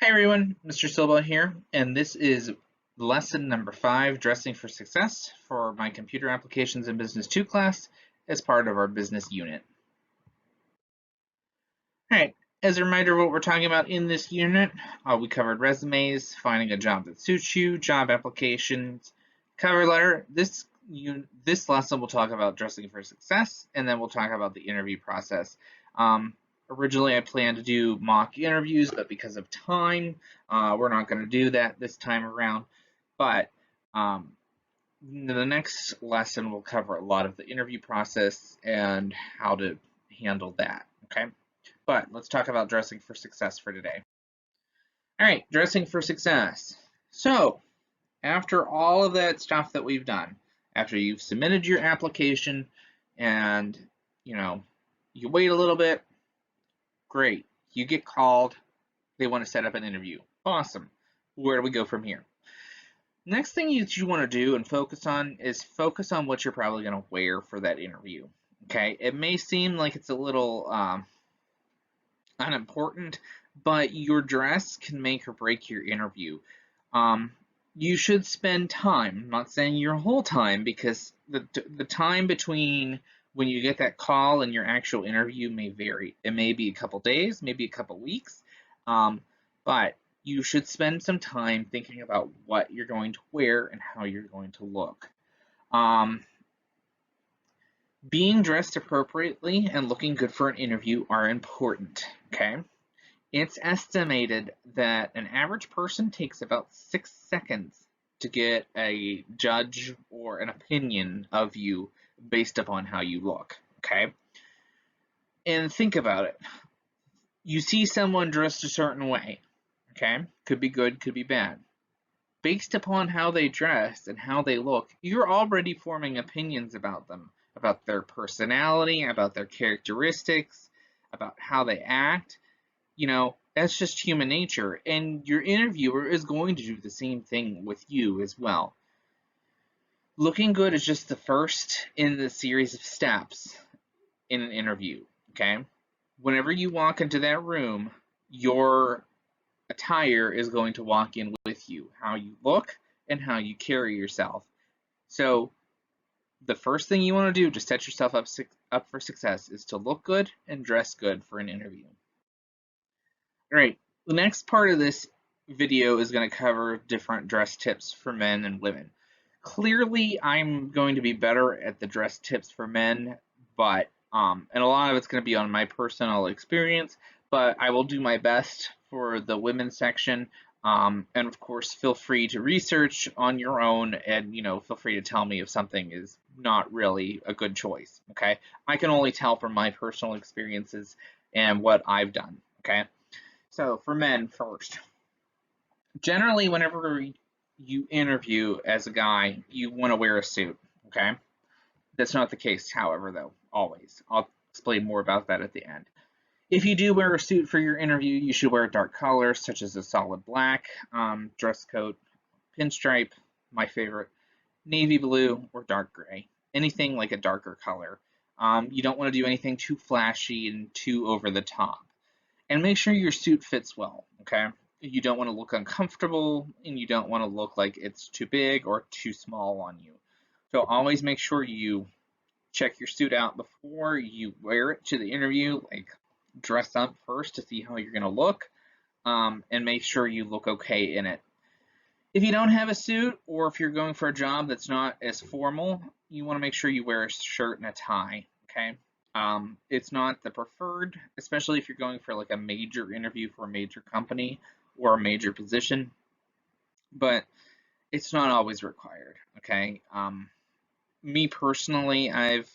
Hi everyone, Mr. Silva here, and this is lesson number 5, Dressing for Success, for my Computer Applications and Business 2 class as part of our business unit. Alright, as a reminder of what we're talking about in this unit, we covered resumes, finding a job that suits you, job applications, cover letter. This lesson will talk about dressing for success, and then we'll talk about the interview process. Originally, I planned to do mock interviews, but because of time, we're not going to do that this time around. But the next lesson will cover a lot of the interview process and how to handle that. Okay, but let's talk about dressing for success for today. All right, dressing for success. So, after all of that stuff that we've done, after you've submitted your application and you wait a little bit, great. You get called, they want to set up an interview. Awesome. Where do we go from here? Next thing you want to do and focus on is focus on what you're probably going to wear for that interview. Okay, it may seem like it's a little unimportant, but your dress can make or break your interview. You should spend time, I'm not saying your whole time, because the time between when you get that call and your actual interview may vary. It may be a couple days, maybe a couple weeks, but you should spend some time thinking about what you're going to wear and how you're going to look. Being dressed appropriately and looking good for an interview are important, okay? It's estimated that an average person takes about 6 seconds to get a judge or an opinion of you based upon how you look, okay? And think about it. You see someone dressed a certain way, okay? Could be good, could be bad. Based upon how they dress and how they look, you're already forming opinions about them, about their personality, about their characteristics, about how they act. That's just human nature, and your interviewer is going to do the same thing with you as well. Looking good is just the first in the series of steps in an interview, okay? Whenever you walk into that room, your attire is going to walk in with you, how you look and how you carry yourself. So the first thing you want to do to set yourself up for success is to look good and dress good for an interview. All right, the next part of this video is going to cover different dress tips for men and women. Clearly, I'm going to be better at the dress tips for men, but and a lot of it's going to be on my personal experience, but I will do my best for the women's section. And of course, feel free to research on your own, and feel free to tell me if something is not really a good choice. Okay, I can only tell from my personal experiences and what I've done. Okay. So for men first, generally whenever you interview as a guy, you want to wear a suit, okay? That's not the case, however, though, always. I'll explain more about that at the end. If you do wear a suit for your interview, you should wear dark colors such as a solid black, dress coat, pinstripe, my favorite, navy blue, or dark gray. Anything like a darker color. You don't want to do anything too flashy and too over the top. And make sure your suit fits well, okay? You don't want to look uncomfortable, and you don't want to look like it's too big or too small on you. So always make sure you check your suit out before you wear it to the interview, like dress up first to see how you're going to look, and make sure you look okay in it. If you don't have a suit, or if you're going for a job that's not as formal, you want to make sure you wear a shirt and a tie, okay? It's not the preferred, especially if you're going for like a major interview for a major company or a major position, but it's not always required, okay? Me personally, I've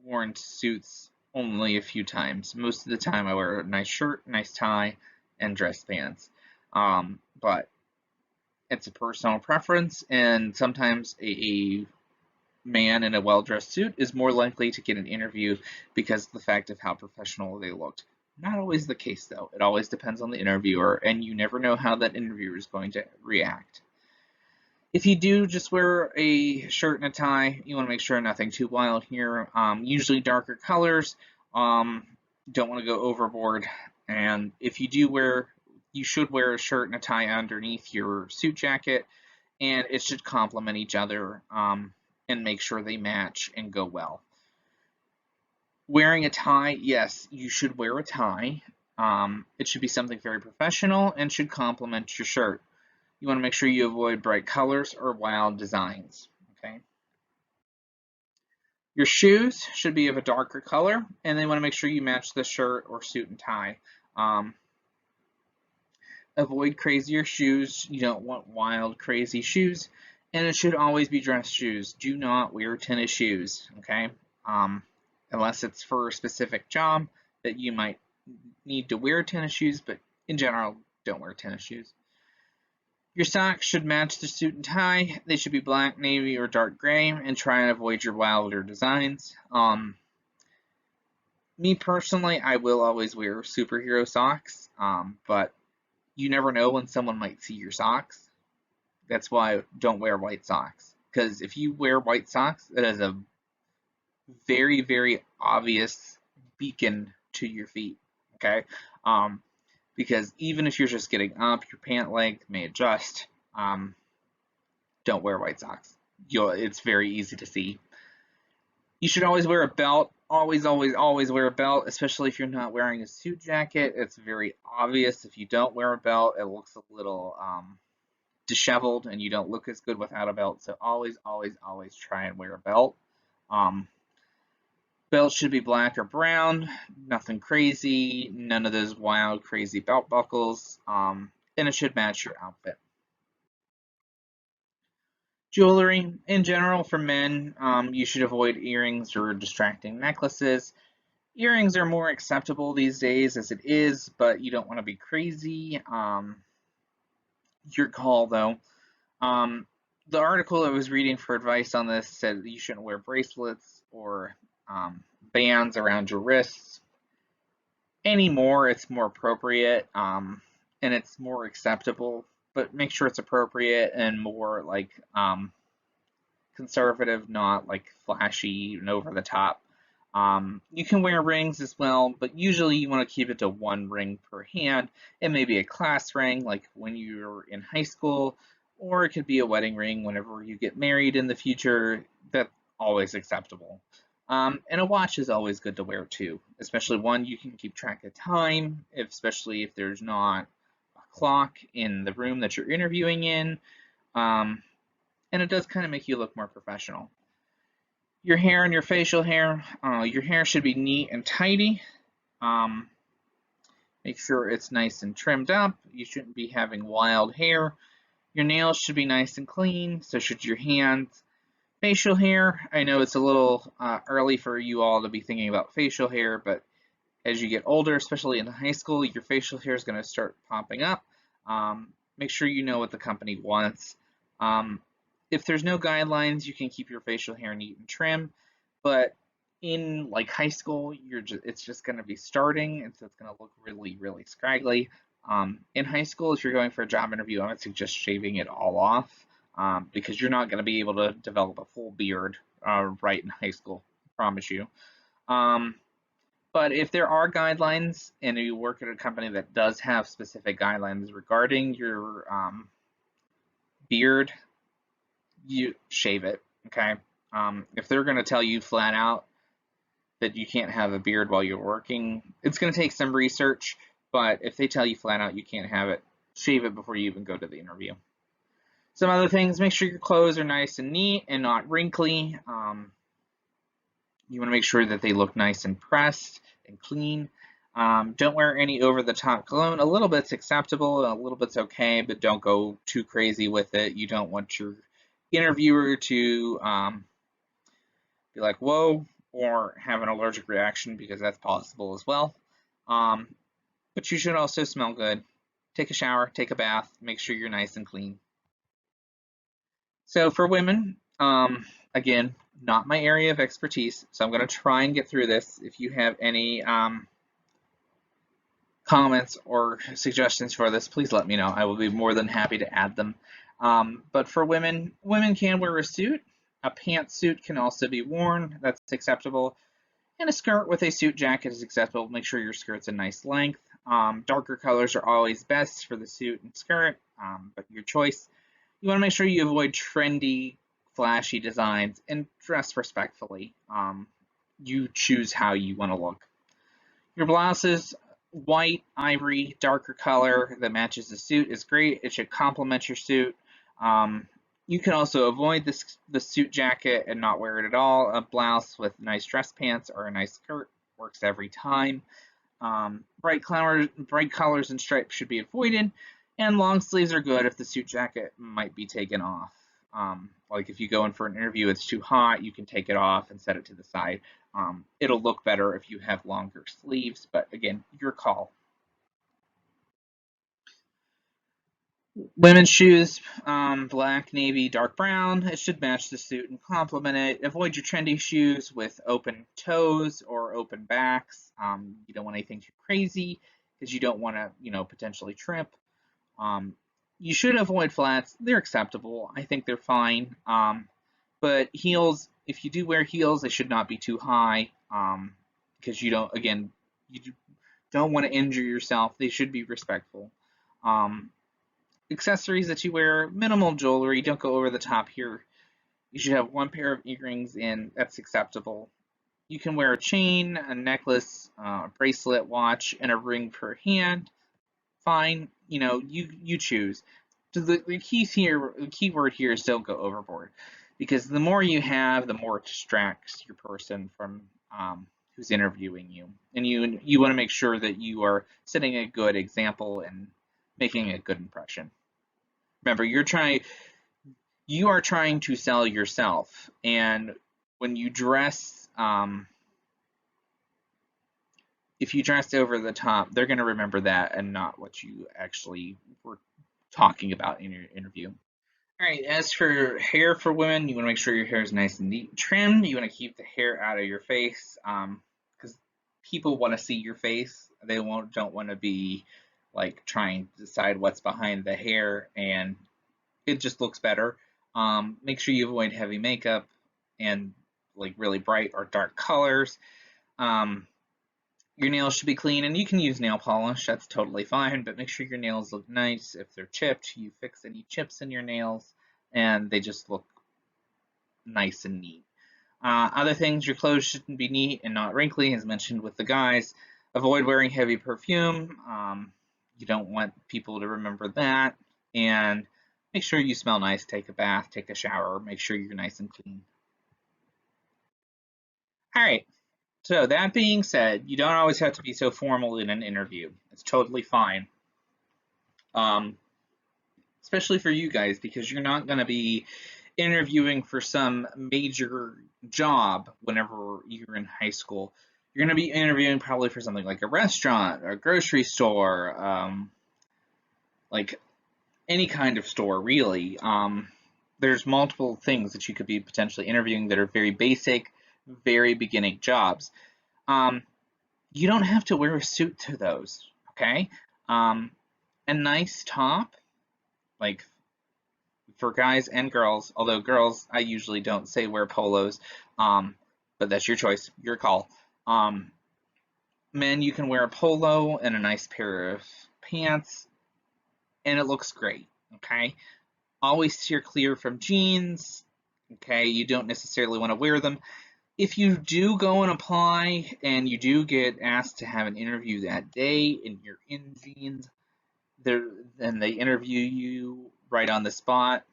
worn suits only a few times. Most of the time I wear a nice shirt, nice tie, and dress pants. But it's a personal preference, and sometimes a man in a well-dressed suit is more likely to get an interview because of the fact of how professional they looked. Not always the case, though. It always depends on the interviewer, and you never know how that interviewer is going to react. If you do just wear a shirt and a tie, you want to make sure nothing too wild here. Usually darker colors. Don't want to go overboard. And if you do wear You should wear a shirt and a tie underneath your suit jacket, and it should complement each other and make sure they match and go well. Wearing a tie, yes, you should wear a tie. It should be something very professional and should complement your shirt. You want to make sure you avoid bright colors or wild designs. Okay. Your shoes should be of a darker color, and they want to make sure you match the shirt or suit and tie. Um, Avoid crazier shoes. You don't want wild, crazy shoes, and it should always be dress shoes. Do not wear tennis shoes, okay? Um, Unless it's for a specific job that you might need to wear tennis shoes, but in general, don't wear tennis shoes. Your socks should match the suit and tie. They should be black, navy, or dark gray, and try and avoid your wilder designs. Me personally, I will always wear superhero socks, but you never know when someone might see your socks. That's why don't wear white socks. Because if you wear white socks, it is a very, very obvious beacon to your feet. Okay? Because even if you're just getting up, your pant length may adjust. Don't wear white socks. It's very easy to see. You should always wear a belt. Always, always, always wear a belt, especially if you're not wearing a suit jacket. It's very obvious if you don't wear a belt. It looks a little disheveled, and you don't look as good without a belt. So always, always, always try and wear a belt. Belt should be black or brown. Nothing crazy. None of those wild, crazy belt buckles. And it should match your outfit. Jewelry, in general, for men, you should avoid earrings or distracting necklaces. Earrings are more acceptable these days as it is, but you don't want to be crazy. Your call, though. Um, the article I was reading for advice on this said that you shouldn't wear bracelets or bands around your wrists. Anymore, it's more appropriate and it's more acceptable, but make sure it's appropriate and more like conservative, not like flashy and over the top. You can wear rings as well, but usually you want to keep it to one ring per hand. It may be a class ring, like when you're in high school, or it could be a wedding ring whenever you get married in the future. That's always acceptable. And a watch is always good to wear too, especially one you can keep track of time, especially if there's not a clock in the room that you're interviewing in. Um, and it does kind of make you look more professional. Your hair and your facial hair, your hair should be neat and tidy. Um, Make sure it's nice and trimmed up. You shouldn't be having wild hair. Your nails should be nice and clean, so should your hands. Facial hair, I know it's a little early for you all to be thinking about facial hair, but as you get older, especially in high school, your facial hair is going to start popping up. Make sure you know what the company wants. If there's no guidelines, you can keep your facial hair neat and trim, but in like high school, it's just going to be starting, and so it's going to look really, really scraggly. In high school, if you're going for a job interview, I would suggest shaving it all off because you're not going to be able to develop a full beard right in high school, I promise you. But if there are guidelines and you work at a company that does have specific guidelines regarding your beard, you shave it, okay? If they're going to tell you flat out that you can't have a beard while you're working, it's going to take some research, but if they tell you flat out you can't have it, shave it before you even go to the interview. Some other things, make sure your clothes are nice and neat and not wrinkly. You want to make sure that they look nice and pressed and clean. Don't wear any over-the-top cologne. A little bit's acceptable, a little bit's okay, but don't go too crazy with it. You don't want your interviewer to be like, whoa, or have an allergic reaction because that's possible as well. But you should also smell good. Take a shower, take a bath, make sure you're nice and clean. So for women, again, not my area of expertise, so I'm going to try and get through this. If you have any comments or suggestions for this, please let me know. I will be more than happy to add them. But for women, women can wear a suit. A pantsuit can also be worn. That's acceptable. And a skirt with a suit jacket is acceptable. Make sure your skirt's a nice length. Darker colors are always best for the suit and skirt, but your choice. You want to make sure you avoid trendy, flashy designs and dress respectfully. You choose how you want to look. Your blouses, white, ivory, darker color that matches the suit is great. It should complement your suit. Um, you can also avoid the suit jacket and not wear it at all. A blouse with nice dress pants or a nice skirt works every time. Bright colors and stripes should be avoided, and long sleeves are good if the suit jacket might be taken off. Like if you go in for an interview, it's too hot, you can take it off and set it to the side. It'll look better if you have longer sleeves, but again, your call. Women's shoes, black, navy, dark brown. It should match the suit and complement it. Avoid your trendy shoes with open toes or open backs. You don't want anything too crazy because you don't want to, potentially trip. Um, you should avoid flats. They're acceptable. I think they're fine. But heels, if you do wear heels, they should not be too high because you don't want to injure yourself. They should be respectful. Um, Accessories that you wear, minimal jewelry, don't go over the top here. You should have one pair of earrings and that's acceptable. You can wear a chain, a necklace, a bracelet, watch, and a ring per hand. Fine, you choose. So the key word here is don't go overboard, because the more you have, the more it distracts your person from who's interviewing you, and you want to make sure that you are setting a good example and making a good impression. Remember, you are trying to sell yourself, and when you dress, if you dress over the top, they're going to remember that and not what you actually were talking about in your interview. All right, as for hair for women, you want to make sure your hair is nice and neat and trimmed. You want to keep the hair out of your face because people want to see your face. They don't want to be like trying to decide what's behind the hair, and it just looks better. Make sure you avoid heavy makeup and like really bright or dark colors. Um, your nails should be clean, and you can use nail polish. That's totally fine, but make sure your nails look nice. If they're chipped, you fix any chips in your nails, and they just look nice and neat. Other things, your clothes shouldn't be neat and not wrinkly, as mentioned with the guys. Avoid wearing heavy perfume. You don't want people to remember that. And make sure you smell nice. Take a bath, take a shower, make sure you're nice and clean. All right. So that being said, you don't always have to be so formal in an interview. It's totally fine. Um, Especially for you guys, because you're not going to be interviewing for some major job whenever you're in high school. You're going to be interviewing probably for something like a restaurant, a grocery store, like any kind of store, really. There's multiple things that you could be potentially interviewing that are very basic, very beginning jobs. Um, you don't have to wear a suit to those, okay? Um, a nice top, like for guys and girls, although girls, I usually don't say wear polos, um, but that's your choice, your call. Um, Men, you can wear a polo and a nice pair of pants, and it looks great, okay? Always steer clear from jeans, okay? You don't necessarily want to wear them. If you do go and apply and you do get asked to have an interview that day and you're in jeans, then they interview you right on the spot,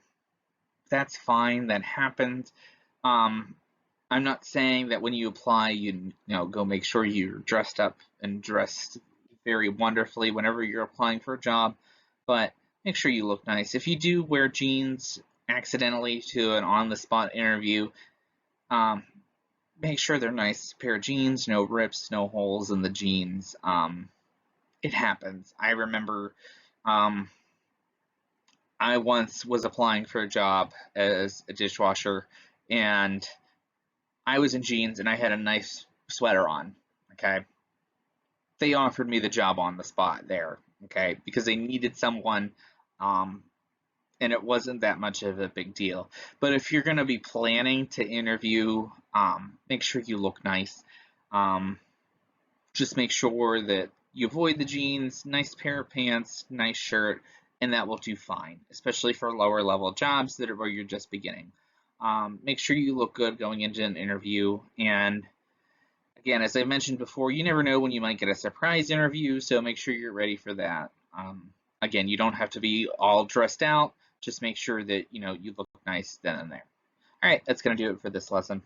that's fine. That happens. Um, I'm not saying that when you apply, go make sure you're dressed up and dressed very wonderfully whenever you're applying for a job, but make sure you look nice. If you do wear jeans accidentally to an on-the-spot interview, um, make sure they're nice pair of jeans, no rips, no holes in the jeans. It happens. I remember um, I once was applying for a job as a dishwasher, and I was in jeans and I had a nice sweater on. Okay. They offered me the job on the spot there. Okay. Because they needed someone. Um, and it wasn't that much of a big deal. But if you're going to be planning to interview, make sure you look nice. Just make sure that You avoid the jeans, nice pair of pants, nice shirt, and that will do fine, especially for lower level jobs that are where you're just beginning. Make sure you look good going into an interview. And again, as I mentioned before, you never know when you might get a surprise interview, so make sure you're ready for that. Again, you don't have to be all dressed out. Just make sure that you look nice then and there. All right, that's going to do it for this lesson.